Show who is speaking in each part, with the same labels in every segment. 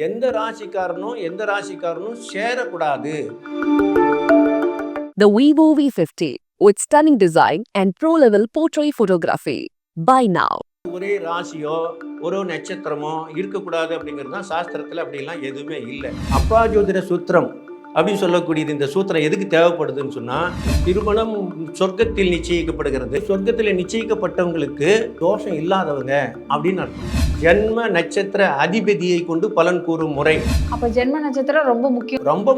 Speaker 1: எந்த ராசிக்காரனும் சேரக்கூடாது.
Speaker 2: The Vivo V50 with stunning design and pro-level portrait photography. Buy now.
Speaker 1: ஒரே ராசியோ ஒரு நட்சத்திரமோ இருக்கக்கூடாது அப்படிங்கிறது தான் சாஸ்திரத்தில். அப்படிலாம் எதுவுமே இல்லை. அப்பா ஜோதிட சூத்திரம் அப்படின்னு சொல்லக்கூடியது இந்த சூத்திரம் எதுக்கு தேவைப்படுதுன்னு சொன்னால், திருமணம் சொர்க்கத்தில் நிச்சயிக்கப்படுகிறது. சொர்க்கத்தில் நிச்சயிக்கப்பட்டவங்களுக்கு தோஷம் இல்லாதவங்க அப்படின்னு அர்த்தம். ஜென்ம நட்சத்திர அதிபதியை கொண்டு பலன் கூறும் முறை.
Speaker 3: அப்ப ஜென்ம நட்சத்திரம் ரொம்ப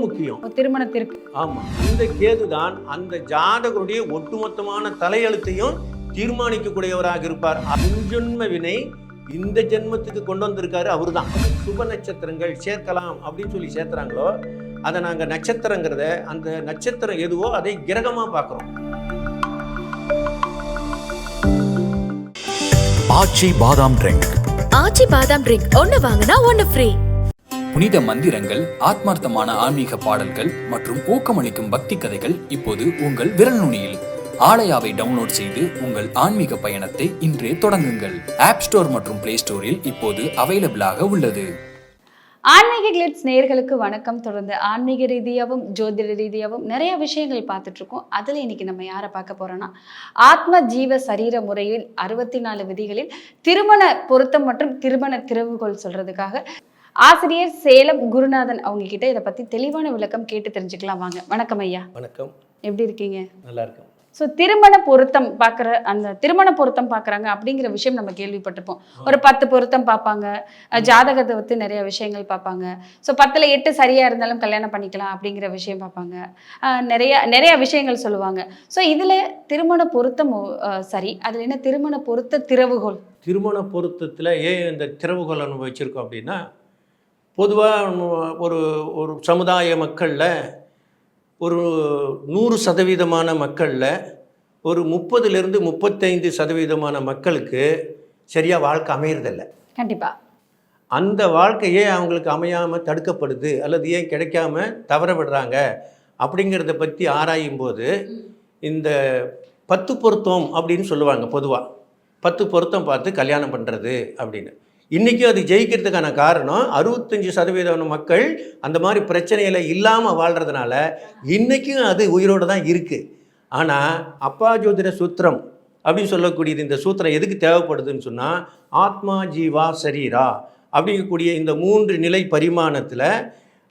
Speaker 3: முக்கியம் திருமணத்திற்கு.
Speaker 1: ஆமா, அந்த கேது தான் அந்த ஜாதகருடைய ஒட்டுமொத்தமான தலையெழுத்தையும் தீர்மானிக்கக்கூடியவராக இருப்பார். முன்ஜென்ம வினை இந்த ஜென்மத்துக்கு கொண்டு வந்திருக்காரு அவரு தான். சுப நட்சத்திரங்கள் சேர்க்கலாம் அப்படின்னு சொல்லி சேர்த்துறாங்களோ, அதை நாங்கள் நட்சத்திரங்கிறத, அந்த நட்சத்திரம் எதுவோ அதை கிரகமாக பார்க்குறோம்.
Speaker 4: ஆச்சி பாதாம் ட்ரிங்க்.
Speaker 5: ஆச்சி பாதாம் ட்ரிங்க் ஒன்னு வாங்கினா ஒன்னு ஃப்ரீ.
Speaker 4: புனித மந்திரங்கள், ஆத்மார்த்தமான ஆன்மீக பாடல்கள் மற்றும் ஊக்கமளிக்கும் பக்தி கதைகள் இப்போது உங்கள் விரல் நுனியில். ஆலயாவை டவுன்லோட் செய்து உங்கள் ஆன்மீக பயணத்தை இன்றே தொடங்குங்கள். ஆப் ஸ்டோர் மற்றும் பிளே ஸ்டோரில் இப்போது அவைலபிளாக உள்ளது.
Speaker 3: ஆன்மீக கிளிட்ஸ் நேயர்களுக்கு வணக்கம். தொடர்ந்து ஆன்மீக ரீதியாகவும் ஜோதிட ரீதியாகவும் நிறைய விஷயங்கள் பார்த்துட்டு இருக்கோம். அதில் இன்னைக்கு நம்ம யாரை பார்க்க போறோம்னா, ஆத்ம ஜீவ சரீர முறையில் 64 விதிகளில் திருமண பொருத்தம் மற்றும் திருமண திறவுகோல் சொல்றதுக்காக ஆசிரியர் சேலம் குருநாதன் அவங்க கிட்ட இதை பத்தி தெளிவான விளக்கம் கேட்டு தெரிஞ்சுக்கலாம். வாங்க. வணக்கம் ஐயா.
Speaker 1: வணக்கம்.
Speaker 3: எப்படி இருக்கீங்க?
Speaker 1: நல்லா இருக்கும்.
Speaker 3: ஸோ திருமண பொருத்தம் பார்க்குறாங்க அப்படிங்கிற விஷயம் நம்ம கேள்விப்பட்டிருப்போம். ஒரு 10 பொருத்தம் பார்ப்பாங்க, ஜாதகத்தை பற்றி நிறைய விஷயங்கள் பார்ப்பாங்க. ஸோ 10ல் 8 சரியாக இருந்தாலும் கல்யாணம் பண்ணிக்கலாம் அப்படிங்கிற விஷயம் பார்ப்பாங்க. நிறைய விஷயங்கள் சொல்லுவாங்க. ஸோ இதில் திருமண பொருத்தம் சரி, அதில் என்ன திருமண பொருத்த திறவுகோல்?
Speaker 1: திருமண பொருத்தத்தில் ஏன் இந்த திறவுகோல் நம்ம வச்சுருக்கோம் அப்படின்னா, பொதுவாக ஒரு சமுதாய மக்களில் ஒரு 100% மக்களில் ஒரு 30லிருந்து 35% மக்களுக்கு சரியாக வாழ்க்கை அமையறதில்லை.
Speaker 3: கண்டிப்பாக
Speaker 1: அந்த வாழ்க்கையே அவங்களுக்கு அமையாமல் தடுக்கப்படுது அல்லது ஏன் கிடைக்காம தவற விடுறாங்க அப்படிங்கிறத பற்றி ஆராயும் போது இந்த 10 பொருத்தம் அப்படின்னு சொல்லுவாங்க. பொதுவாக 10 பொருத்தம் பார்த்து கல்யாணம் பண்ணுறது அப்படின்னு. இன்றைக்கும் அது ஜெயிக்கிறதுக்கான காரணம் 65% மக்கள் அந்த மாதிரி பிரச்சனையில் இல்லாமல் வாழ்கிறதுனால இன்றைக்கும் அது உயிரோடு தான் இருக்குது. ஆனால் அப்பா ஜோதிட சூத்திரம் அப்படின்னு சொல்லக்கூடியது இந்த சூத்திரம் எதுக்கு தேவைப்படுதுன்னு சொன்னால், ஆத்மா ஜீவா சரீரா அப்படிங்கக்கூடிய இந்த 3 நிலை பரிமாணத்தில்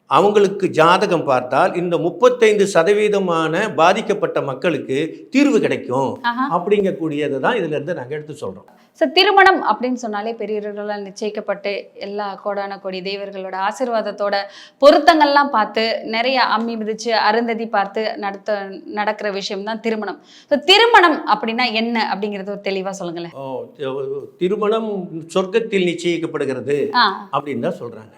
Speaker 1: அவங்களுக்கு ஜாதகம் பார்த்தால் இந்த 35% பாதிக்கப்பட்ட மக்களுக்கு தீர்வு கிடைக்கும் அப்படிங்கக்கூடியது தான் இதுல இருந்து நாங்கள் எடுத்து சொல்றோம்.
Speaker 3: ஸோ திருமணம் அப்படின்னு சொன்னாலே பெரியவர்களால் நிச்சயிக்கப்பட்டு எல்லா கோடான கோடி தேவர்களோட ஆசீர்வாதத்தோட பொருத்தங்கள்லாம் பார்த்து நிறைய அம்மி மிதிச்சு அருந்ததி பார்த்து நடக்கிற விஷயம் தான் திருமணம். ஸோ திருமணம் அப்படின்னா என்ன அப்படிங்கிறது ஒரு தெளிவாக சொல்லுங்களேன்.
Speaker 1: திருமணம் சொர்க்கத்தில் நிச்சயிக்கப்படுகிறது அப்படின்னு தான் சொல்றாங்க.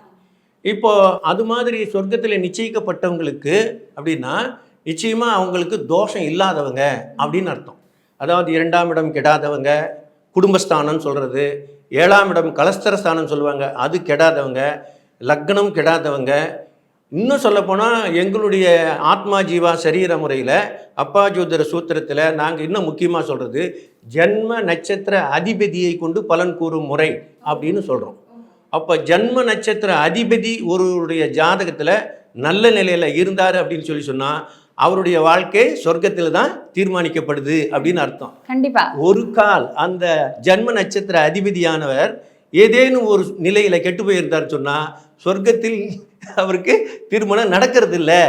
Speaker 1: இப்போ அது மாதிரி சொர்க்கத்தில் நிச்சயிக்கப்பட்டவங்களுக்கு அப்படின்னா நிச்சயமாக அவங்களுக்கு தோஷம் இல்லாதவங்க அப்படின்னு அர்த்தம். அதாவது 2ஆம் இடம் கெடாதவங்க, குடும்பஸ்தானம் சொல்கிறது, 7ஆம் இடம் கலஸ்தரஸ்தானம் சொல்லுவாங்க, அது கெடாதவங்க, லக்னம் கெடாதவங்க. இன்னும் சொல்லப்போனால் எங்களுடைய ஆத்மா ஜீவா சரீர முறையில் அப்பா ஜோதிட சூத்திரத்தில் நாங்கள் இன்னும் முக்கியமாக சொல்கிறது ஜென்ம நட்சத்திர அதிபதியை கொண்டு பலன் கூறும் முறை அப்படின்னு சொல்கிறோம். அப்போ ஜென்ம நட்சத்திர அதிபதி ஒருவருடைய ஜாதகத்தில் நல்ல நிலையில் இருந்தார் அப்படின்னு சொன்னால் அவருடைய வாழ்க்கை சொர்க்கத்தில் தான் தீர்மானிக்கப்படுது அப்படின்னு அர்த்தம்.
Speaker 3: கண்டிப்பாக
Speaker 1: ஒரு கால் அந்த ஜென்ம நட்சத்திர அதிபதியானவர் ஏதேனும் ஒரு நிலையில் கெட்டு போயிருந்தார் சொன்னால் சொர்க்கத்தில் அவருக்கு திருமணம் நடக்கிறது இல்லை.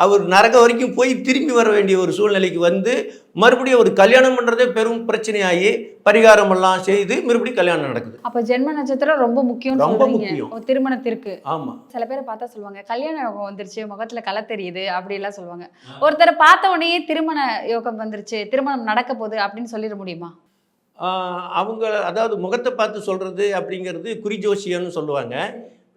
Speaker 1: அவர் நரக வரைக்கும் போய் திரும்பி வர வேண்டிய ஒரு சூழ்நிலைக்கு வந்து மறுபடியும் ஒரு கல்யாணம் பண்ணுறதே பெரும் பிரச்சனையாகி பரிகாரம் எல்லாம் செய்து மறுபடியும் கல்யாணம் நடக்குது.
Speaker 3: அப்போ ஜென்ம நட்சத்திரம் ரொம்ப முக்கியம் திருமணத்திற்கு.
Speaker 1: ஆமாம்,
Speaker 3: சில பேரை பார்த்தா சொல்லுவாங்க கல்யாணம் வந்துருச்சு, முகத்தில் களை தெரியுது அப்படிலாம் சொல்லுவாங்க. ஒருத்தரை பார்த்த உடனே திருமண யோகம் வந்துருச்சு, திருமணம் நடக்க போகுது அப்படின்னு சொல்லிட முடியுமா?
Speaker 1: அவங்க அதாவது முகத்தை பார்த்து சொல்கிறது அப்படிங்கிறது குறிஜோசியம்னு சொல்லுவாங்க.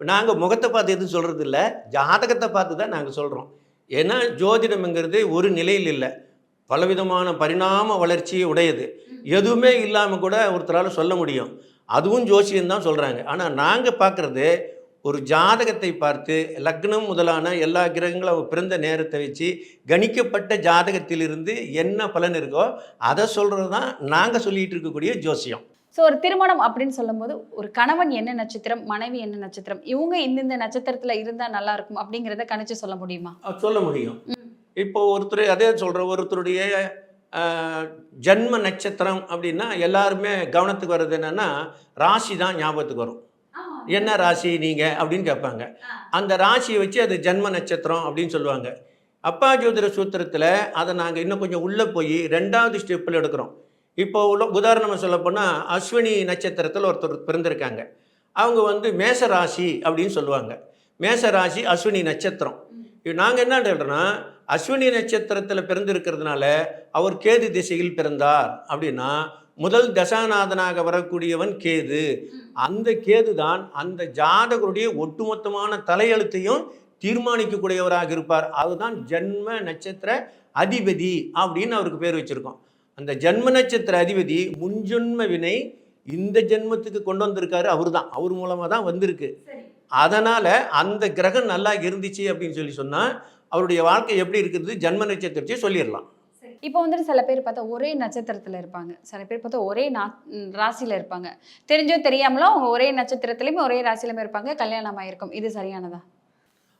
Speaker 1: நாங்கள் முகத்தை பார்த்து எதுவும் சொல்கிறது இல்லை, ஜாதகத்தை பார்த்து தான் நாங்கள் சொல்கிறோம். ஏன்னா ஜோதிடம்ங்கிறது ஒரு நிலையில் இல்லை, பலவிதமான பரிணாம வளர்ச்சியை உடையது. எதுவுமே இல்லாமல் கூட ஒருத்தரால் சொல்ல முடியும், அதுவும் ஜோசியம்தான் சொல்கிறாங்க. ஆனால் நாங்கள் பார்க்குறது ஒரு ஜாதகத்தை பார்த்து லக்னம் முதலான எல்லா கிரகங்களும் அவங்க பிறந்த நேரத்தை வச்சு கணிக்கப்பட்ட ஜாதகத்திலிருந்து என்ன பலன் இருக்கோ அதை சொல்கிறது தான் நாங்கள் சொல்லிகிட்டு இருக்கக்கூடிய ஜோசியம்.
Speaker 3: ஸோ ஒரு திருமணம் அப்படின்னு சொல்லும்போது ஒரு கணவன் என்ன நட்சத்திரம், மனைவி என்ன நட்சத்திரம், இவங்க இந்த நட்சத்திரத்துல இருந்தா நல்லா இருக்கும் அப்படிங்கிறத கணிச்சு சொல்ல முடியுமா?
Speaker 1: சொல்ல முடியும். இப்போ ஒருத்தர் அதே சொல்கிறேன், ஒருத்தருடைய ஜன்ம நட்சத்திரம் அப்படின்னா எல்லாருமே கவனத்துக்கு வர்றது என்னென்னா ராசி தான் ஞாபகத்துக்கு வரும். என்ன ராசி நீங்கள் அப்படின்னு கேட்பாங்க. அந்த ராசியை வச்சு அது ஜன்ம நட்சத்திரம் அப்படின்னு சொல்லுவாங்க. அப்பா ஜோதிட சூத்திரத்தில் அதை நாங்கள் இன்னும் கொஞ்சம் உள்ளே போய் 2வது ஸ்டெப்பில் எடுக்கிறோம். இப்போ உதாரணமாக சொல்லப்போனால் அஸ்வினி நட்சத்திரத்தில் ஒருத்தர் பிறந்திருக்காங்க. அவங்க மேச ராசி அப்படின்னு சொல்லுவாங்க. மேச ராசி அஸ்வினி நட்சத்திரம். நாங்கள் என்ன சொல்கிறோன்னா அஸ்வினி நட்சத்திரத்தில் பிறந்திருக்கிறதுனால அவர் கேது திசையில் பிறந்தார் அப்படின்னா முதல் தசாநாதனாக வரக்கூடியவன் கேது. அந்த கேது தான் அந்த ஜாதகருடைய ஒட்டுமொத்தமான தலையெழுத்தையும் தீர்மானிக்கக்கூடியவராக இருப்பார். அதுதான் ஜன்ம நட்சத்திர அதிபதி அப்படின்னு அவருக்கு பேர் வச்சுருக்கோம். அந்த ஜன்ம நட்சத்திர அதிபதி முன்ஜென்ம வினை இந்த ஜென்மத்துக்கு கொண்டு வந்திருக்காரு. அவர் மூலமாக தான் வந்திருக்கு. அதனால் அந்த கிரகம் நல்லா இருந்துச்சு அப்படின்னு சொன்னால் அவருடைய வாழ்க்கை எப்படி இருக்குது ஜன்ம நட்சத்திரத்தை சொல்லிடலாம்.
Speaker 3: இப்போ வந்துட்டு சில பேர் பார்த்தா ஒரே நட்சத்திரத்தில் இருப்பாங்க, சில பேர் பார்த்தா ஒரே ராசியில் இருப்பாங்க. தெரிஞ்சோ தெரியாமலோ அவங்க ஒரே நட்சத்திரத்துலையுமே ஒரே ராசியிலுமே இருப்பாங்க, கல்யாணம் ஆகிருக்கும். இது சரியானதா?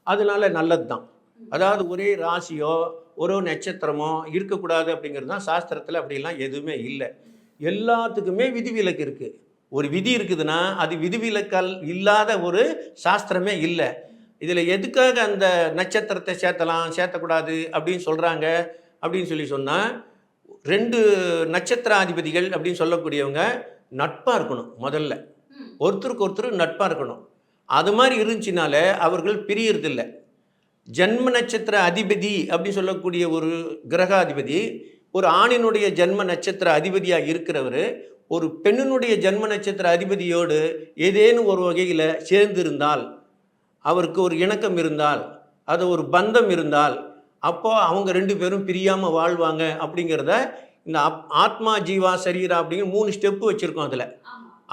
Speaker 1: அதனால நல்லது தான். அதாவது ஒரே ராசியோ ஒரு நட்சத்திரமோ இருக்கக்கூடாது அப்படிங்கிறது தான் சாஸ்திரத்தில். அப்படிலாம் எதுவுமே இல்லை. எல்லாத்துக்குமே விதிவிலக்கு இருக்குது. ஒரு விதி இருக்குதுன்னா அது விதிவிலக்கல் இல்லாத ஒரு சாஸ்திரமே இல்லை. இதில் எதுக்காக அந்த நட்சத்திரத்தை சேர்த்தக்கூடாது அப்படின்னு சொல்கிறாங்க அப்படின்னு சொன்னால் 2 நட்சத்திராதிபதிகள் அப்படின்னு சொல்லக்கூடியவங்க நட்பாக இருக்கணும். முதல்ல ஒருத்தருக்கு ஒருத்தர் நட்பாக இருக்கணும். அது மாதிரி இருந்துச்சுனால அவர்கள் பிரியறதில்லை. ஜன்ம நட்சத்திர அதிபதி அப்படின்னு சொல்லக்கூடிய ஒரு கிரகாதிபதி ஒரு ஆணினுடைய ஜன்ம நட்சத்திர அதிபதியாக இருக்கிறவர் ஒரு பெண்ணினுடைய ஜன்ம நட்சத்திர அதிபதியோடு ஏதேனும் ஒரு வகையில் சேர்ந்திருந்தால், அவருக்கு ஒரு இணக்கம் இருந்தால், அது ஒரு பந்தம் இருந்தால், அப்போ அவங்க 2 பேரும் பிரியாமல் வாழ்வாங்க. அப்படிங்கிறத இந்த ஆத்மா ஜீவா சரீரா அப்படிங்கிற 3 ஸ்டெப்பு வச்சுருக்கோம். அதில்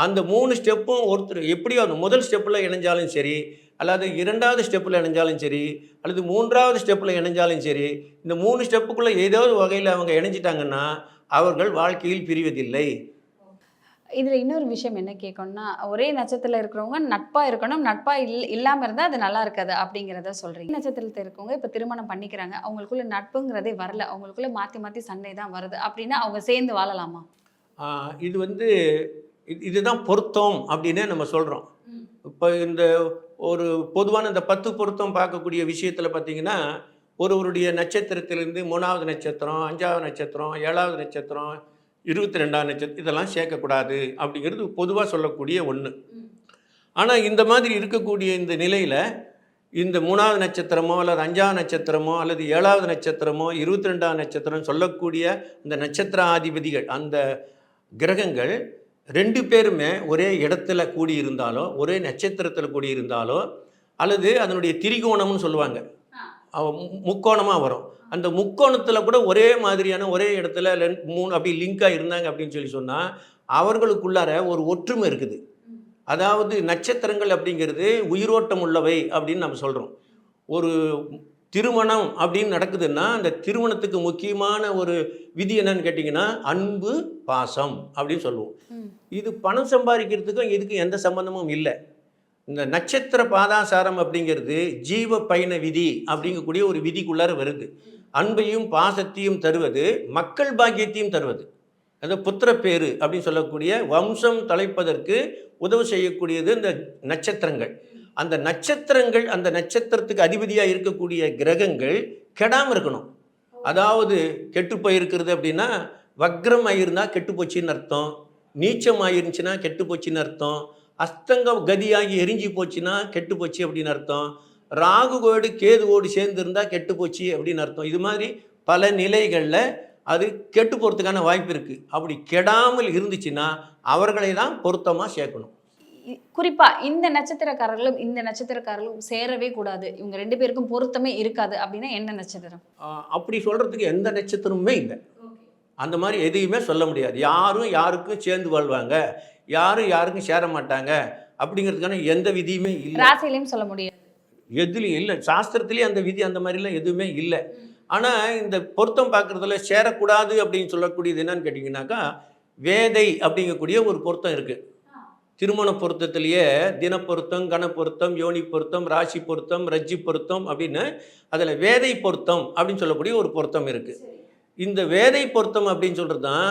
Speaker 1: அந்த 3 ஸ்டெப்பும் ஒருத்தர் எப்படியோ அந்த முதல் ஸ்டெப்பில் இணைஞ்சாலும் சரி, அல்லது 2வது ஸ்டெப்பில் இணைஞ்சாலும் சரி, அல்லது 3வது ஸ்டெப்பில் இணைஞ்சாலும் சரி, இந்த 3 ஸ்டெப்புக்குள்ளே ஏதோ ஒரு வகையில் அவங்க இணைஞ்சிட்டாங்கன்னா அவர்கள் வாழ்க்கையில் பிரிவதில்லை.
Speaker 3: இதில் இன்னொரு விஷயம் என்ன கேட்கணும்னா, ஒரே நட்சத்திரத்தில் இருக்கிறவங்க நட்பாக இருக்கணும், நட்பாக இல்லாமல் இருந்தால் அது நல்லா இருக்காது அப்படிங்கிறத சொல்கிறீங்க. நட்சத்திரத்தில் இருக்கவங்க இப்போ திருமணம் பண்ணிக்கிறாங்க, அவங்களுக்குள்ள நட்புங்கிறதே வரல, அவங்களுக்குள்ள மாற்றி மாற்றி சண்டை தான் வருது அப்படின்னா அவங்க சேர்ந்து வாழலாமா?
Speaker 1: இது இதுதான் பொருத்தம் அப்படின்னே நம்ம சொல்கிறோம். இப்போ இந்த ஒரு பொதுவான இந்த 10 பொருத்தம் பார்க்கக்கூடிய விஷயத்தில் பார்த்தீங்கன்னா ஒருவருடைய நட்சத்திரத்திலிருந்து 3வது நட்சத்திரம், 5வது நட்சத்திரம், 7வது நட்சத்திரம், 22வது நட்சத்திரம் இதெல்லாம் சேர்க்கக்கூடாது அப்படிங்கிறது பொதுவாக சொல்லக்கூடிய ஒன்று. ஆனால் இந்த மாதிரி இருக்கக்கூடிய இந்த நிலையில் இந்த 3வது நட்சத்திரமோ அல்லது 5வது நட்சத்திரமோ அல்லது 7வது நட்சத்திரமோ 22வது நட்சத்திரம் சொல்லக்கூடிய இந்த நட்சத்திர ஆதிபதிகள் அந்த கிரகங்கள் 2 பேருமே ஒரே இடத்துல கூடியிருந்தாலோ ஒரே நட்சத்திரத்தில் கூடியிருந்தாலோ அல்லது அதனுடைய திரிகோணம்னு சொல்லுவாங்க, முக்கோணமாக வரும். அந்த முக்கோணத்தில் கூட ஒரே மாதிரியான ஒரே இடத்துல 3 அப்படி லிங்காக இருந்தாங்க அப்படின்னு சொன்னால் அவர்களுக்குள்ளார ஒரு ஒற்றுமை இருக்குது. அதாவது நட்சத்திரங்கள் அப்படிங்கிறது உயிரோட்டம் உள்ளவை அப்படின்னு நம்ம சொல்கிறோம். ஒரு திருமணம் அப்படின்னு நடக்குதுன்னா அந்த திருமணத்துக்கு முக்கியமான ஒரு விதி என்னன்னு கேட்டிங்கன்னா அன்பு பாசம் அப்படின்னு சொல்லுவோம். இது பணம் சம்பாதிக்கிறதுக்கும் இதுக்கும் எந்த சம்பந்தமும் இல்லை. இந்த நட்சத்திர பாதாசாரம் அப்படிங்கிறது ஜீவ பயண விதி அப்படிங்கக்கூடிய ஒரு விதிக்குள்ளார வருது. அன்பையும் பாசத்தையும் தருவது, மக்கள் பாக்கியத்தையும் தருவது, அது புத்திர பேரு அப்படின்னு சொல்லக்கூடிய வம்சம் தலைப்பதற்கு உதவு செய்யக்கூடியது இந்த நட்சத்திரங்கள். அந்த நட்சத்திரங்கள் அந்த நட்சத்திரத்துக்கு அதிபதியாக இருக்கக்கூடிய கிரகங்கள் கெடாமல் இருக்கணும். அதாவது கெட்டு போயிருக்கிறது அப்படின்னா வக்ரம் ஆகிருந்தால் கெட்டு போச்சின்னு அர்த்தம், நீச்சம் ஆயிருந்துச்சுன்னா கெட்டு போச்சின்னு அர்த்தம், அஸ்தங்க கதியாகி எரிஞ்சு போச்சுன்னா கெட்டு போச்சு அப்படின்னு அர்த்தம், ராகுவோடு கேதுவோடு சேர்ந்து இருந்தால் கெட்டு போச்சு அப்படின்னு அர்த்தம். இது மாதிரி பல நிலைகளில் அது கெட்டு போகிறதுக்கான வாய்ப்பு இருக்குது. அப்படி கெடாமல் இருந்துச்சுன்னா அவர்களை தான் பொருத்தமாக சேர்க்கணும்.
Speaker 3: குறிப்பாக இந்த நட்சத்திரக்காரர்களும் இந்த நட்சத்திரக்காரர்களும் சேரவே கூடாது, இவங்க 2 பேருக்கும் பொருத்தமே இருக்காது அப்படின்னா என்ன நட்சத்திரம்?
Speaker 1: அப்படி சொல்கிறதுக்கு எந்த நட்சத்திரமுமே இல்லை. அந்த மாதிரி எதையுமே சொல்ல முடியாது. யாரும் யாருக்கும் சேர்ந்து வாழ்வாங்க, யாரும் யாருக்கும் சேர மாட்டாங்க அப்படிங்கிறதுக்கான எந்த விதியுமே இல்லை.
Speaker 3: ராசிலையும் சொல்ல முடியாது,
Speaker 1: எதுலையும் இல்லை. சாஸ்திரத்துலேயும் அந்த விதி அந்த மாதிரிலாம் எதுவுமே இல்லை. ஆனால் இந்த பொருத்தம் பார்க்குறதுல சேரக்கூடாது அப்படின்னு சொல்லக்கூடியது என்னன்னு கேட்டிங்கனாக்கா வேதை அப்படிங்கக்கூடிய ஒரு பொருத்தம் இருக்குது. திருமண பொருத்தத்திலேயே தினப்பொருத்தம், கணப்பொருத்தம், யோனி பொருத்தம், ராசி பொருத்தம், ரஜ்ஜி பொருத்தம் அப்படின்னு அதில் வேதை பொருத்தம் அப்படின்னு சொல்லக்கூடிய ஒரு பொருத்தம் இருக்குது. இந்த வேதை பொருத்தம் அப்படின்னு சொல்கிறது தான்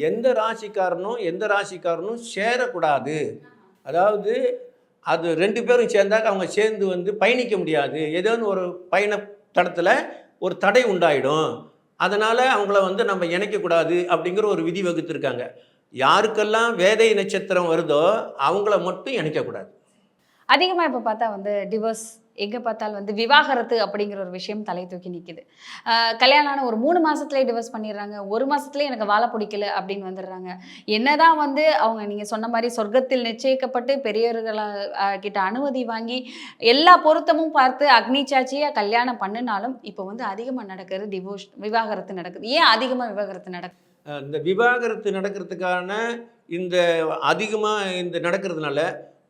Speaker 1: எந்த ராசிக்காரனும் சேரக்கூடாது. அதாவது அது 2 பேரும் சேர்ந்தாக்க அவங்க சேர்ந்து வந்து பயணிக்க முடியாது. ஏதோன்னு ஒரு பயண தடத்தில் ஒரு தடை உண்டாயிடும். அதனால் அவங்கள வந்து நம்ம இணைக்கக்கூடாது அப்படிங்கிற ஒரு விதி வகுத்திருக்காங்க. யாருக்கெல்லாம் வேதை நட்சத்திரம் வருதோ அவங்கள மட்டும் இணைக்கக்கூடாது.
Speaker 3: அதிகமாக இப்போ பார்த்தா வந்து டிவோர்ஸ், எங்கே பார்த்தாலும் வந்து விவாகரத்து அப்படிங்கிற ஒரு விஷயம் தலை தூக்கி நிற்கிது. கல்யாணம் ஆன ஒரு 3 மாதத்துலேயே டிவோர்ஸ் பண்ணிடுறாங்க. 1 மாதத்துலேயே எனக்கு வாழ பிடிக்கல அப்படின்னு வந்துடுறாங்க. என்னதான் வந்து அவங்க நீங்கள் சொன்ன மாதிரி சொர்க்கத்தில் நிச்சயிக்கப்பட்டு பெரியவர்கள கிட்ட அனுமதி வாங்கி எல்லா பொருத்தமும் பார்த்து அக்னி சாட்சியாக கல்யாணம் பண்ணினாலும் இப்போ வந்து அதிகமாக நடக்கிறது டிவோர்ஸ், விவாகரத்து நடக்குது. ஏன் அதிகமாக விவாகரத்து நடக்குது?
Speaker 1: இந்த விவாகரத்து நடக்கிறதுக்கான இந்த அதிகமாக இந்த நடக்கிறதுனால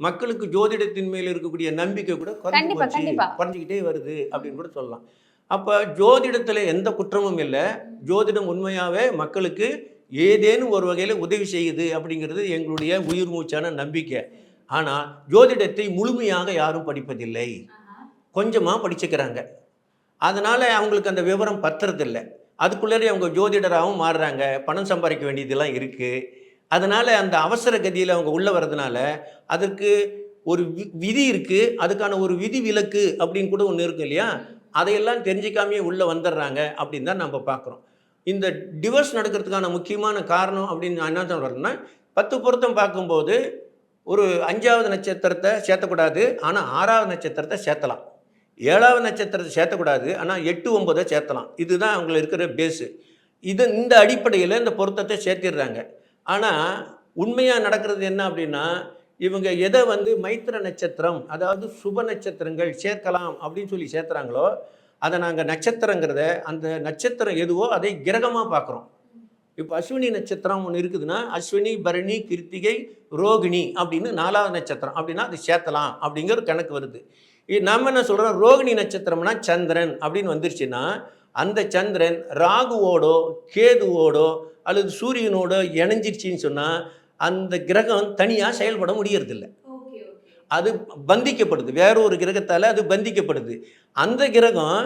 Speaker 1: மக்களுக்கு ஜோதிடத்தின் மேல் இருக்கக்கூடிய நம்பிக்கை கூட குறைஞ்சிக்கிட்டே வருது அப்படின்னு கூட சொல்லலாம். அப்போ ஜோதிடத்தில் எந்த குற்றமும் இல்லை. ஜோதிடம் உண்மையாகவே மக்களுக்கு ஏதேனும் ஒரு வகையில் உதவி செய்யுது அப்படிங்கிறது எங்களுடைய உயிர் மூச்சான நம்பிக்கை. ஆனால் ஜோதிடத்தை முழுமையாக யாரும் படிப்பதில்லை, கொஞ்சமாக படிச்சுக்கிறாங்க. அதனால் அவங்களுக்கு அந்த விவரம் பத்துறதில்லை. அதுக்குள்ளே அவங்க ஜோதிடராகவும் மாறுறாங்க. பணம் சம்பாதிக்க வேண்டியதெல்லாம் இருக்குது. அதனால் அந்த அவசர கதியில் அவங்க உள்ளே வர்றதுனால அதற்கு ஒரு விதி இருக்குது, அதுக்கான ஒரு விதி விலக்கு அப்படின்னு கூட ஒன்று இருக்குது இல்லையா? அதையெல்லாம் தெரிஞ்சிக்காமையே உள்ளே வந்துடுறாங்க அப்படின்னு தான் நம்ம பார்க்குறோம். இந்த டிவோர்ஸ் நடக்கிறதுக்கான முக்கியமான காரணம் அப்படின்னு நான் என்ன சொல்கிறேன்னா, 10 பொருத்தம் பார்க்கும்போது ஒரு 5வது நட்சத்திரத்தை சேர்த்தக்கூடாது, ஆனால் 6வது நட்சத்திரத்தை சேர்த்தலாம். 7வது நட்சத்திரத்தை சேர்த்தக்கூடாது, ஆனால் 8, 9 சேர்த்தலாம். இதுதான் அவங்களுக்கு இருக்கிற பேஸு. இந்த அடிப்படையில் இந்த பொருத்தத்தை சேர்த்திடுறாங்க. ஆனால் உண்மையாக நடக்கிறது என்ன அப்படின்னா, இவங்க எதை வந்து மைத்திர நட்சத்திரம், அதாவது சுப நட்சத்திரங்கள் சேர்க்கலாம் அப்படின்னு சொல்லி சேர்த்துறாங்களோ அதை நாங்கள் நட்சத்திரங்கிறத, அந்த நட்சத்திரம் எதுவோ அதை கிரகமாக பார்க்குறோம். இப்போ அஸ்வினி நட்சத்திரம் ஒன்று இருக்குதுன்னா அஸ்வினி, பரணி, கிருத்திகை, ரோகிணி அப்படின்னு 4வது நட்சத்திரம் அப்படின்னா அது சேர்த்தலாம் அப்படிங்கிற ஒரு கணக்கு வருது. நம்ம என்ன சொல்கிறோம், ரோகிணி நட்சத்திரம்னா சந்திரன் அப்படின்னு வந்துருச்சுன்னா அந்த சந்திரன் ராகுவோடோ கேதுவோடோ அல்லது சூரியனோட இணைஞ்சிருச்சின்னு சொன்னால் அந்த கிரகம் தனியாக செயல்பட முடியறதில்லை. அது பந்திக்கப்படுது, வேற ஒரு கிரகத்தால் அது பந்திக்கப்படுது. அந்த கிரகம்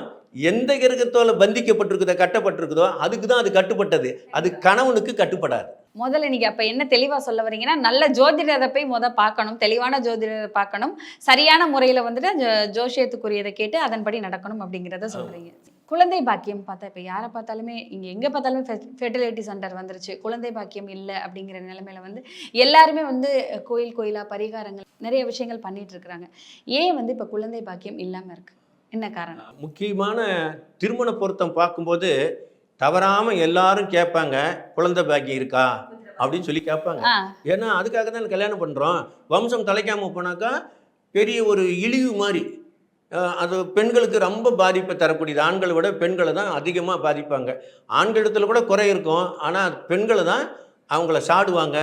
Speaker 1: எந்த கிரகத்தால் பந்திக்கப்பட்டிருக்குதோ கட்டப்பட்டிருக்குதோ அதுக்கு தான் அது கட்டுப்பட்டது. அது கணவனுக்கு கட்டுப்படாது.
Speaker 3: முதல்ல நீங்கள் அப்போ என்ன தெளிவாக சொல்ல வரீங்கன்னா, நல்ல ஜோதிடரை போய் பார்க்கணும், தெளிவான ஜோதிடரை பார்க்கணும், சரியான முறையில் வந்துட்டு ஜோசியத்துக்குரியதை கேட்டு அதன்படி நடக்கணும் அப்படிங்கிறத சொல்கிறீங்க. குழந்தை பாக்கியம் பார்த்தா இப்போ யாரை பார்த்தாலுமே இங்கே எங்கே பார்த்தாலுமே ஃபெர்டிலிட்டி சென்டர் வந்துருச்சு. குழந்தை பாக்கியம் இல்லை அப்படிங்கிற நிலைமையில வந்து எல்லாருமே வந்து கோயிலாக பரிகாரங்கள் நிறைய விஷயங்கள் பண்ணிட்டு இருக்கிறாங்க. ஏன் வந்து இப்போ குழந்தை பாக்கியம் இல்லாமல் இருக்கு? என்ன காரணம்?
Speaker 1: முக்கியமான திருமண பொருத்தம் பார்க்கும்போது தவறாமல் எல்லாரும் கேட்பாங்க, குழந்தை பாக்கியம் இருக்கா அப்படின்னு சொல்லி கேட்பாங்க. ஏன்னா அதுக்காக தான் கல்யாணம் பண்ணுறோம். வம்சம் தலைக்காமல் போனாக்கா பெரிய ஒரு இழிவு மாதிரி. அது பெண்களுக்கு ரொம்ப பாதிப்பை தரக்கூடியது. ஆண்களை விட பெண்களை தான் அதிகமாக பாதிப்பாங்க. ஆண்களிடத்தில் கூட குறை இருக்கும், ஆனால் பெண்களை தான் அவங்கள சாடுவாங்க.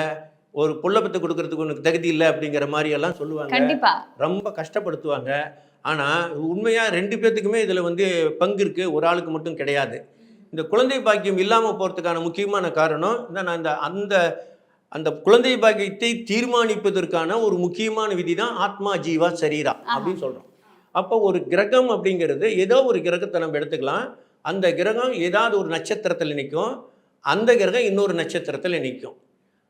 Speaker 1: ஒரு புள்ளப்பத்தை கொடுக்கறதுக்கு உனக்கு தகுதி இல்லை அப்படிங்கிற மாதிரி எல்லாம் சொல்லுவாங்க, ரொம்ப கஷ்டப்படுத்துவாங்க. ஆனால் உண்மையாக 2 பேர்த்துக்குமே இதில் வந்து பங்கு இருக்குது, ஒரு ஆளுக்கு மட்டும் கிடையாது. இந்த குழந்தை பாக்கியம் இல்லாமல் போகிறதுக்கான முக்கியமான காரணம் நான் அந்த குழந்தை பாக்கியத்தை தீர்மானிப்பதற்கான ஒரு முக்கியமான விதி தான் ஆத்மா ஜீவா சரீரா அப்படின்னு சொல்கிறோம். அப்போ ஒரு கிரகம் அப்படிங்கிறது ஏதோ ஒரு கிரகத்தை நம்ம எடுத்துக்கலாம். அந்த கிரகம் ஏதாவது ஒரு நட்சத்திரத்தில் நிற்கும், அந்த கிரகம் இன்னொரு நட்சத்திரத்தில் நிற்கும்.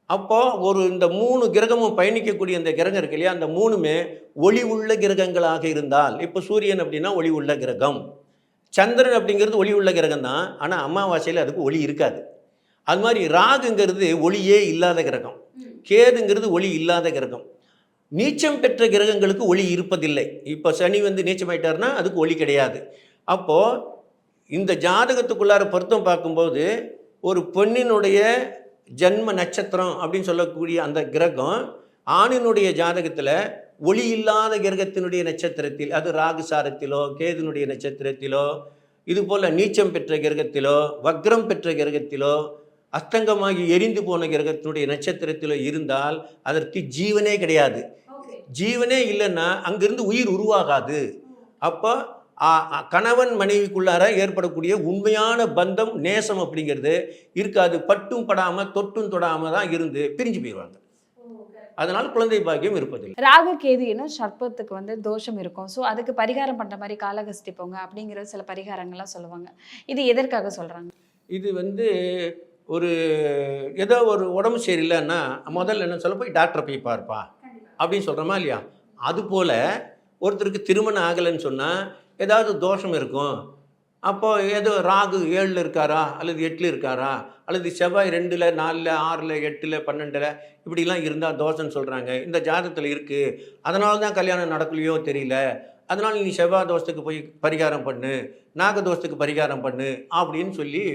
Speaker 1: அப்போது இந்த 3 கிரகமும் பயணிக்கக்கூடிய அந்த கிரகம் இருக்கு இல்லையா, அந்த 3மே ஒளி உள்ள கிரகங்களாக இருந்தால், இப்போ சூரியன் அப்படின்னா ஒளி உள்ள கிரகம், சந்திரன் அப்படிங்கிறது ஒளி உள்ள கிரகம் தான், ஆனால் அமாவாசையில் அதுக்கு ஒளி இருக்காது. அது மாதிரி ராகுங்கிறது ஒளியே இல்லாத கிரகம், கேதுங்கிறது ஒளி இல்லாத கிரகம். நீச்சம் பெற்ற கிரகங்களுக்கு ஒளி இருப்பதில்லை. இப்போ சனி வந்து நீச்சமாயிட்டார்னா அதுக்கு ஒளி கிடையாது. அப்போது இந்த ஜாதகத்துக்குள்ளார பொருத்தம் பார்க்கும்போது ஒரு பெண்ணினுடைய ஜன்ம நட்சத்திரம் அப்படின்னு சொல்லக்கூடிய அந்த கிரகம் ஆணினுடைய ஜாதகத்தில் ஒளி இல்லாத கிரகத்தினுடைய நட்சத்திரத்தில், அது ராகு சாரத்திலோ கேதுனுடைய நட்சத்திரத்திலோ, இது போல் நீச்சம் பெற்ற கிரகத்திலோ வக்ரம் பெற்ற கிரகத்திலோ அஸ்தங்கமாகி எரிந்து போன கிரகத்தினுடைய நட்சத்திரத்திலோ இருந்தால் அதற்கு ஜீவனே கிடையாது. ஜீவனே இல்லைன்னா அங்கிருந்து உயிர் உருவாகாது. அப்போ கணவன் மனைவிக்குள்ளார ஏற்படக்கூடிய உண்மையான பந்தம் நேசம் அப்படிங்கிறது இருக்காது. பட்டும் படாமல் தொட்டும் தொடாமல் தான் இருந்து பிரிஞ்சு போயிடுவாங்க. அதனால் குழந்தை பாக்கியம் இருப்பதில்லை.
Speaker 3: ராகு கேது என்ன சர்ப்பத்துக்கு வந்து தோஷம் இருக்கும். ஸோ அதுக்கு பரிகாரம் பண்ணுற மாதிரி காலகஸ்தி போங்க அப்படிங்கிற சில பரிகாரங்கள்லாம் சொல்லுவாங்க. இது எதற்காக சொல்கிறாங்க?
Speaker 1: இது வந்து ஒரு ஏதோ ஒரு உடம்பு சரியில்லைன்னா முதல்ல என்ன சொல்ல போய் டாக்டரை போய் பார்ப்பா அப்படின்னு சொல்கிறோமா இல்லையா? அதுபோல் ஒருத்தருக்கு திருமணம் ஆகலைன்னு சொன்னால் ஏதாவது தோஷம் இருக்கும். அப்போது ஏதோ ராகு 7ல் இருக்காரா அல்லது 8ல் இருக்காரா அல்லது செவ்வாய் 2ல் 4ல் 6ல் 8ல் 12ல் இப்படிலாம் இருந்தால் தோஷம்னு சொல்கிறாங்க. இந்த ஜாதகத்தில் இருக்குது, அதனால தான் கல்யாணம் நடக்கலையோ தெரியல, அதனால் நீ செவ்வாய் தோஷத்துக்கு போய் பரிகாரம் பண்ணு, நாக தோஷத்துக்கு பரிகாரம் பண்ணு அப்படின்னு சொல்லி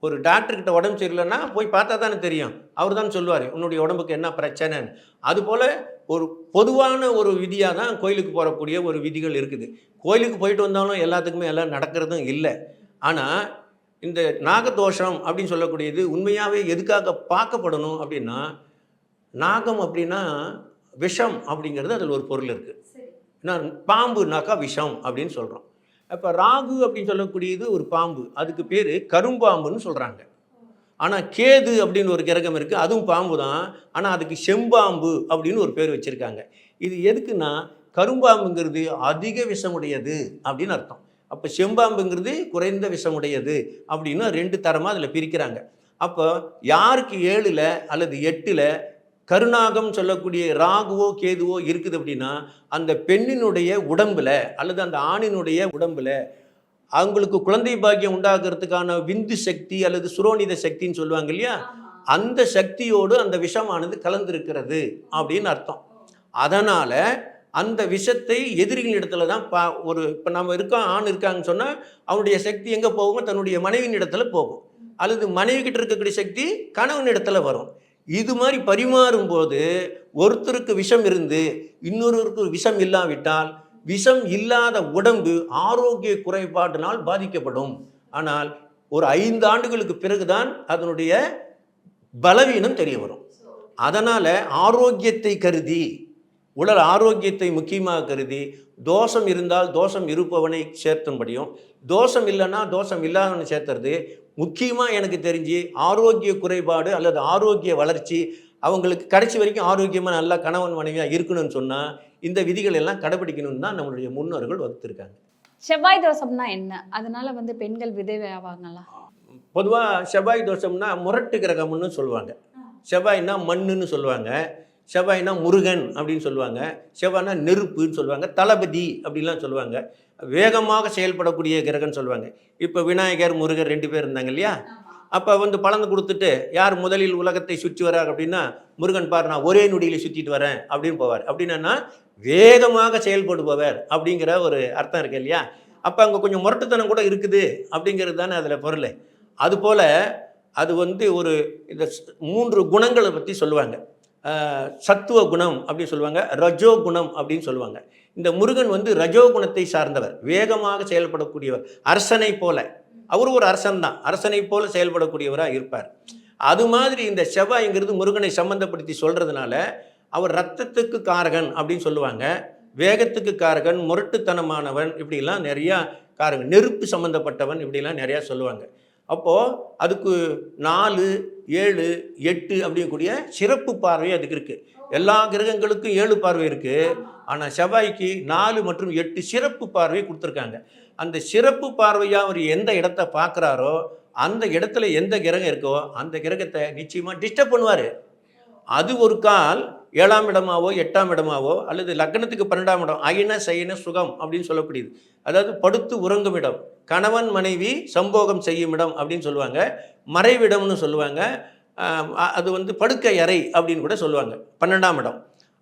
Speaker 1: ஒரு டாக்டர்கிட்ட உடம்பு சரியில்லைன்னா போய் பார்த்தா தானே தெரியும். அவர் தான் சொல்லுவார் உன்னுடைய உடம்புக்கு என்ன பிரச்சனைன்னு. அதுபோல் ஒரு பொதுவான ஒரு விதியாக தான் கோயிலுக்கு போகக்கூடிய ஒரு விதிகள் இருக்குது. கோயிலுக்கு போயிட்டு வந்தாலும் எல்லாத்துக்குமே எல்லாம் நடக்கிறதும் இல்லை. ஆனால் இந்த நாகதோஷம் அப்படின்னு சொல்லக்கூடியது உண்மையாகவே எதுக்காக பார்க்கப்படணும் அப்படின்னா, நாகம் அப்படின்னா விஷம் அப்படிங்கிறது அதில் ஒரு பொருள் இருக்குது. ஏன்னா பாம்புனாக்கா விஷம் அப்படின்னு சொல்கிறோம். அப்போ ராகு அப்படின்னு சொல்லக்கூடியது ஒரு பாம்பு, அதுக்கு பேர் கரும்பாம்புன்னு சொல்கிறாங்க. ஆனால் கேது அப்படின்னு ஒரு கிரகம் இருக்குது, அதுவும் பாம்பு தான், ஆனால் அதுக்கு செம்பாம்பு அப்படின்னு ஒரு பேர் வச்சுருக்காங்க. இது எதுக்குன்னா கரும்பாம்புங்கிறது அதிக விஷமுடையது அப்படின்னு அர்த்தம். அப்போ செம்பாம்புங்கிறது குறைந்த விஷமுடையது அப்படின்னு 2 தரமாக அதில் பிரிக்கிறாங்க. அப்போ யாருக்கு 7ல் அல்லது 8ல் கருநாகம் சொல்லக்கூடிய ராகுவோ கேதுவோ இருக்குது அப்படின்னா அந்த பெண்ணினுடைய உடம்பில் அல்லது அந்த ஆணினுடைய உடம்பில் அவங்களுக்கு குழந்தை பாக்கியம் உண்டாக்குறதுக்கான விந்து சக்தி அல்லது சுரோனித சக்தின்னு சொல்லுவாங்க இல்லையா, அந்த சக்தியோடு அந்த விஷமானது கலந்திருக்கிறது அப்படின்னு அர்த்தம். அதனால் அந்த விஷத்தை எதிரிகள் இடத்துல தான் இப்போ நம்ம இருக்கோம், ஆண் இருக்காங்கன்னு சொன்னால் அவனுடைய சக்தி எங்கே போகும்? தன்னுடைய மனைவியின் இடத்துல போகும், அல்லது மனைவி கிட்ட இருக்கக்கூடிய சக்தி கணவன் இடத்துல வரும். இது மாதிரி பரிமாறும் போது ஒருத்தருக்கு விஷம் இருந்து இன்னொருவருக்கு விஷம் இல்லாவிட்டால் விஷம் இல்லாத உடம்பு ஆரோக்கிய குறைபாட்டினால் பாதிக்கப்படும். ஆனால் ஒரு 5 ஆண்டுகளுக்கு பிறகுதான் அதனுடைய பலவீனம் தெரிய வரும். அதனால் ஆரோக்கியத்தை கருதி, உடல் ஆரோக்கியத்தை முக்கியமாக கருதி, தோஷம் இருந்தால் தோஷம் இருப்பவனை சேர்த்தும்படியும், தோஷம் இல்லைன்னா தோஷம் இல்லாதவனை சேர்த்துறது. முக்கியமாக எனக்கு தெரிஞ்சு ஆரோக்கிய குறைபாடு அல்லது ஆரோக்கிய வளர்ச்சி அவங்களுக்கு கடைசி வரைக்கும் ஆரோக்கியமாக நல்லா கணவன் மனைவியாக இருக்கணும்னு சொன்னால் இந்த விதிகள் எல்லாம் கடைபிடிக்கணும்னு தான் நம்மளுடைய முன்னோர்கள் வகுத்திருக்காங்க.
Speaker 3: செவ்வாய் தோஷம்னா என்ன? அதனால வந்து பெண்கள் விதவை ஆவாங்களா?
Speaker 1: பொதுவாக செவ்வாய் தோஷம்னா முரட்டு கிரகம்னு சொல்லுவாங்க. செவ்வாய்னா மண்ணுன்னு சொல்லுவாங்க, செவ்வாய்னா முருகன் அப்படின்னு சொல்லுவாங்க, செவ்வாய்னா நெருப்புன்னு சொல்லுவாங்க, தளபதி அப்படின்லாம் சொல்லுவாங்க, வேகமாக செயல்படக்கூடிய கிரகம்னு சொல்லுவாங்க. இப்போ விநாயகர் முருகர் 2 பேர் இருந்தாங்க இல்லையா, அப்போ வந்து பலந்து கொடுத்துட்டு யார் முதலில் உலகத்தை சுற்றி வரார் அப்படின்னா முருகன் பாரு நான் ஒரே நொடியில் சுற்றிட்டு வரேன் அப்படின்னு போவார். அப்படின்னா வேகமாக செயல்படுபவர் அப்படிங்கிற ஒரு அர்த்தம் இருக்கு இல்லையா. அப்போ அங்கே கொஞ்சம் முரட்டுத்தனம் கூட இருக்குது அப்படிங்கிறது தானே அதில் பொருள். அதுபோல் அது வந்து ஒரு இந்த 3 குணங்களை பற்றி சொல்லுவாங்க. சத்துவ குணம் அப்படின்னு சொல்லுவாங்க, ரஜோ குணம் அப்படின்னு சொல்லுவாங்க. இந்த முருகன் வந்து ரஜோ குணத்தை சார்ந்தவர், வேகமாக செயல்படக்கூடியவர், அரசனை போல. அவர் ஒரு அரசன் தான், அரசனை போல செயல்படக்கூடியவராக இருப்பார். அது மாதிரி இந்த செவ்வாய்ங்கிறது முருகனை சம்பந்தப்படுத்தி சொல்கிறதுனால அவர் ரத்தத்துக்கு காரகன் அப்படின்னு சொல்லுவாங்க, வேகத்துக்கு காரகன், முரட்டுத்தனமானவன், இப்படிலாம் நிறையா காரகன், நெருப்பு சம்மந்தப்பட்டவன், இப்படிலாம் நிறையா சொல்லுவாங்க. அப்போது அதுக்கு 4, 7, 8 அப்படிங்கக்கூடிய சிறப்பு பார்வை அதுக்கு இருக்குது. எல்லா கிரகங்களுக்கும் 7 பார்வை இருக்குது, ஆனால் செவ்வாய்க்கு 4 மற்றும் 8 சிறப்பு பார்வை கொடுத்துருக்காங்க. அந்த சிறப்பு பார்வையாக அவர் எந்த இடத்த பார்க்குறாரோ அந்த இடத்துல எந்த கிரகம் இருக்கோ அந்த கிரகத்தை நிச்சயமாக டிஸ்டர்ப் பண்ணுவார். அது ஒரு கால் 7ஆம் இடமாவோ 8ஆம் இடமாவோ அல்லது லக்னத்துக்கு 12ஆம் இடம், அயின சயின சுகம் அப்படின்னு சொல்லக்கூடியது, அதாவது படுத்து உறங்கும் இடம், கணவன் மனைவி சம்போகம் செய்யும் இடம் அப்படின்னு சொல்லுவாங்க, மறைவிடம்னு சொல்லுவாங்க, அது வந்து படுக்கை அறை அப்படின்னு கூட சொல்லுவாங்க, 12ஆம் இடம்.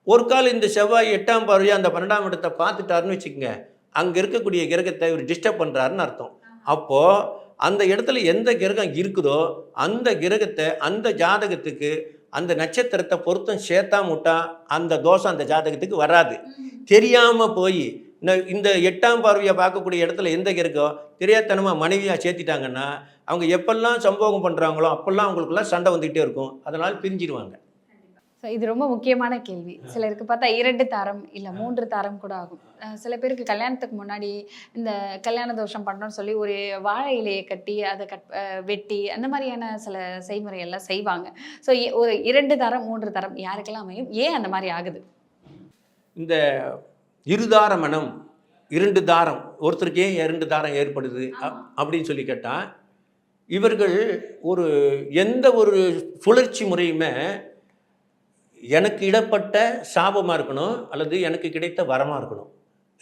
Speaker 1: ஒரு கால் இந்த செவ்வாய் 8ஆம் பார்வையாக அந்த 12ஆம் இடத்தை பார்த்துட்டாருன்னு வச்சுக்கோங்க, அங்கே இருக்கக்கூடிய கிரகத்தை இவர் டிஸ்டர்ப் பண்ணுறாருன்னு அர்த்தம். அப்போது அந்த இடத்துல எந்த கிரகம் இருக்குதோ அந்த கிரகத்தை அந்த ஜாதகத்துக்கு அந்த நட்சத்திரத்தை பொருத்தம் சேர்த்தாம விட்டா அந்த தோஷம் அந்த ஜாதகத்துக்கு வராது. தெரியாமல் போய் இந்த 8ஆம் பார்வையை பார்க்கக்கூடிய இடத்துல எந்த கிரகம் தெரியாதனமாக மனைவியாக சேர்த்திட்டாங்கன்னா அவங்க எப்பெல்லாம் சம்போகம் பண்ணுறாங்களோ அப்போல்லாம் அவங்களுக்குலாம் சண்டை வந்துக்கிட்டே இருக்கும், அதனால் பிரிஞ்சிடுவாங்க.
Speaker 3: ஸோ இது ரொம்ப முக்கியமான கேள்வி. சிலருக்கு பார்த்தா 2 தாரம் இல்லை 3 தாரம் கூட ஆகும். சில பேருக்கு கல்யாணத்துக்கு முன்னாடி இந்த கல்யாண தோஷம் பண்ணணும்னு சொல்லி ஒரு வாழை இலையை கட்டி அதை வெட்டி அந்த மாதிரியான சில செய்முறையெல்லாம் செய்வாங்க. ஸோ ஒரு 2 தாரம் 3 தாரம் யாருக்கெல்லாம் அமையும், ஏன் அந்த மாதிரி ஆகுது?
Speaker 1: இந்த இருதார மனம், 2 தாரம், ஒருத்தருக்கு ஏன் 2 தாரம் ஏற்படுது அப்படின்னு சொல்லி கேட்டால், இவர்கள் எந்த ஒரு சுழற்சி முறையுமே எனக்கு இடப்பட்ட சாபமாக இருக்கணும் அல்லது எனக்கு கிடைத்த வரமாக இருக்கணும்.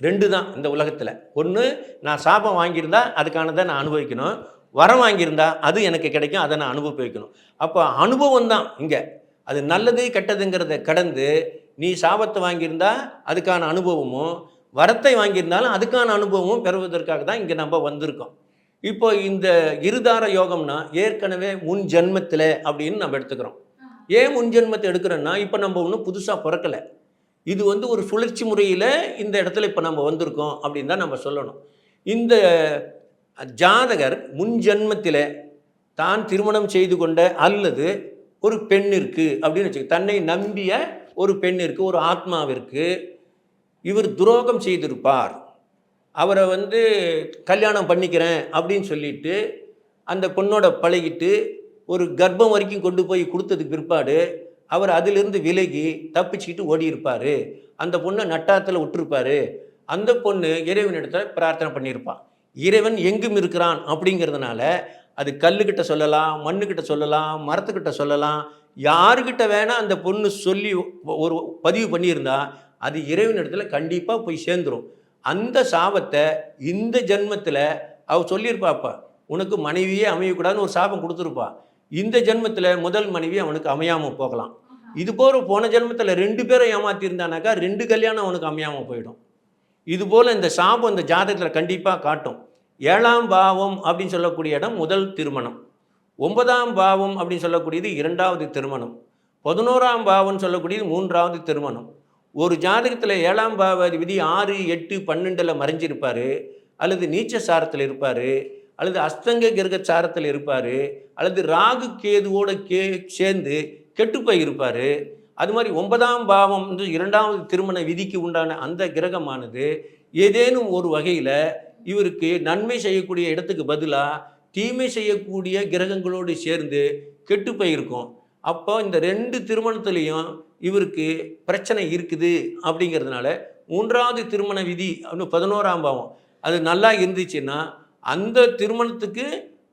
Speaker 1: 2 தான் இந்த உலகத்தில். ஒன்று, நான் சாபம் வாங்கியிருந்தா அதுக்கானதை நான் அனுபவிக்கணும், வரம் வாங்கியிருந்தா அது எனக்கு கிடைக்கும், அதை நான் அனுபவிக்கணும். அப்போ அனுபவம் தான் இங்கே. அது நல்லது கெட்டதுங்கிறத கடந்து நீ சாபத்தை வாங்கியிருந்தா அதுக்கான அனுபவமும், வரத்தை வாங்கியிருந்தாலும் அதுக்கான அனுபவமும் பெறுவதற்காக தான் இங்கே நம்ம வந்திருக்கோம். இப்போ இந்த இருதார யோகம்னா ஏற்கனவே முன் ஜென்மத்தில் அப்படின்னு நம்ம எடுத்துக்கிறோம். ஏன் முன் ஜென்மத்தை எடுக்கிறோன்னா, இப்போ நம்ம ஒன்றும் புதுசாக பிறக்கலை. இது ஒரு சுழற்சி முறையில் இந்த இடத்துல இப்போ நம்ம வந்திருக்கோம் அப்படின்னு தான் நம்ம சொல்லணும். இந்த ஜாதகர் முன் ஜென்மத்தில் தான் திருமணம் செய்து கொண்ட அல்லது ஒரு பெண்ணிற்கு அப்படின்னு வச்சுக்க, தன்னை நம்பிய ஒரு பெண்ணிற்கு, ஒரு ஆத்மாவிற்கு இவர் துரோகம் செய்திருப்பார். அவரை கல்யாணம் பண்ணிக்கிறேன் அப்படின்னு சொல்லிட்டு அந்த பொண்ணோட பழகிட்டு ஒரு கர்ப்பம் வரைக்கும் கொண்டு போய் கொடுத்ததுக்கு பிற்பாடு அவர் அதிலிருந்து விலகி தப்பிச்சுக்கிட்டு ஓடி இருப்பார். அந்த பொண்ணை நட்டாத்தில் விட்டுருப்பார். அந்த பொண்ணு இறைவனிடத்தில் பிரார்த்தனை பண்ணியிருப்பான். இறைவன் எங்கும் இருக்கிறான் அப்படிங்கிறதுனால அது கல்லுக்கிட்ட சொல்லலாம், மண்ணுக்கிட்ட சொல்லலாம், மரத்துக்கிட்ட சொல்லலாம், யாருக்கிட்ட வேணால் அந்த பொண்ணு சொல்லி ஒரு பதிவு பண்ணியிருந்தா அது இறைவனிடத்தில் கண்டிப்பாக போய் சேர்ந்துடும். அந்த சாபத்தை இந்த ஜென்மத்தில் அவள் சொல்லியிருப்பாப்பா, உனக்கு மனைவியே அமையக்கூடாதுன்னு ஒரு சாபம் கொடுத்துருப்பா. இந்த ஜென்மத்தில் முதல் மனைவி அவனுக்கு அமையாமல் போகலாம். இது போன ஜென்மத்தில் 2 பேரை ஏமாற்றிருந்தானாக்கா 2 கல்யாணம் அவனுக்கு அமையாமல் போயிடும். இதுபோல் இந்த சாபம் இந்த ஜாதகத்தில் கண்டிப்பாக காட்டும். 7ஆம் பாவம் அப்படின்னு சொல்லக்கூடிய இடம் முதல் திருமணம், 9ஆம் பாவம் அப்படின்னு சொல்லக்கூடியது 2வது திருமணம், 11ஆம் பாவம்னு சொல்லக்கூடியது 3வது திருமணம். ஒரு ஜாதகத்தில் 7ஆம் பாவ விதி 6, 8, 12 மறைஞ்சிருப்பார், அல்லது நீச்ச சாரத்தில் இருப்பார், அல்லது அஸ்தங்க கிரக சாரத்தில் இருப்பார், அல்லது ராகு கேதுவோட சேர்ந்து கெட்டுப்போய் இருப்பார். அது மாதிரி 9ஆம் பாவம் 2வது திருமண விதிக்கு உண்டான அந்த கிரகமானது ஏதேனும் ஒரு வகையில் இவருக்கு நன்மை செய்யக்கூடிய இடத்துக்கு பதிலாக தீமை செய்யக்கூடிய கிரகங்களோடு சேர்ந்து கெட்டுப்போய் இருக்கும். அப்போ இந்த 2 திருமணத்துலேயும் இவருக்கு பிரச்சனை இருக்குது. அப்படிங்கிறதுனால 3வது திருமண விதி 11ஆம் பாவம் அது நல்லா இருந்துச்சுன்னா அந்த திருமணத்துக்கு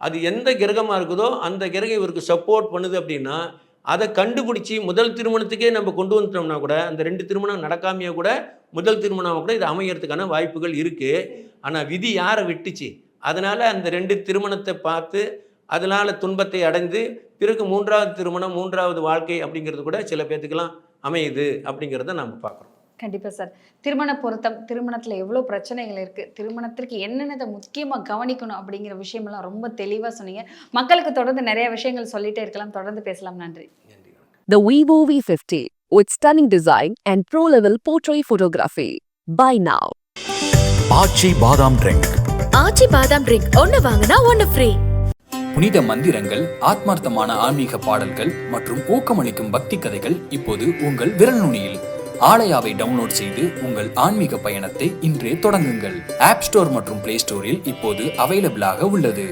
Speaker 1: அது எந்த கிரகமாக இருக்குதோ அந்த கிரகம் இவருக்கு சப்போர்ட் பண்ணுது. அப்படின்னா அதை கண்டுபிடிச்சி முதல் திருமணத்துக்கே நம்ம கொண்டு வந்துட்டோம்னா கூட அந்த 2 திருமணம் நடக்காமையே கூட முதல் திருமணமாக கூட இது அமையறதுக்கான வாய்ப்புகள் இருக்குது. ஆனால் விதி யாரை விட்டுச்சு, அதனால் அந்த 2 திருமணத்தை பார்த்து அதனால் துன்பத்தை அடைந்து பிறகு 3வது திருமணம் 3வது வாழ்க்கை அப்படிங்கிறது கூட சில பேர்த்துக்கெல்லாம் அமையுது அப்படிங்கிறத நம்ம பார்க்குறோம்.
Speaker 3: கண்டிப்பாக சார். திருமண பொருத்தம், திருமணத்தில் எவ்வளோ பிரச்சனைகள் இருக்குது, திருமணத்திற்கு என்னென்னதை முக்கியமாக கவனிக்கணும் அப்படிங்கிற விஷயமெல்லாம் ரொம்ப தெளிவாக சொன்னீங்க. மக்களுக்கு தொடர்ந்து நிறைய விஷயங்கள் சொல்லிகிட்டே இருக்கலாம், தொடர்ந்து பேசலாம். நன்றி.
Speaker 2: The Vivo V50 with stunning design and pro-level portrait photography. Buy now.
Speaker 6: ஆச்சி பாதாம் ட்ரிங்க்.
Speaker 5: ஆச்சி பாதாம் ட்ரிங்க் ஒன்னு வாங்கினா ஒன்னு ஃப்ரீ.
Speaker 4: புனித மந்திரங்கள், ஆத்மார்த்தமான ஆன்மீக பாடல்கள் மற்றும் ஊக்கமளிக்கும் பக்தி கதைகள் இப்போது உங்கள் விரல் நுனியில். ஆலயாவை டவுன்லோட் செய்து உங்கள் ஆன்மீக பயணத்தை இன்றே தொடங்குங்கள். ஆப் ஸ்டோர் மற்றும் பிளே ஸ்டோரில் இப்போது அவைலபிளாக உள்ளது.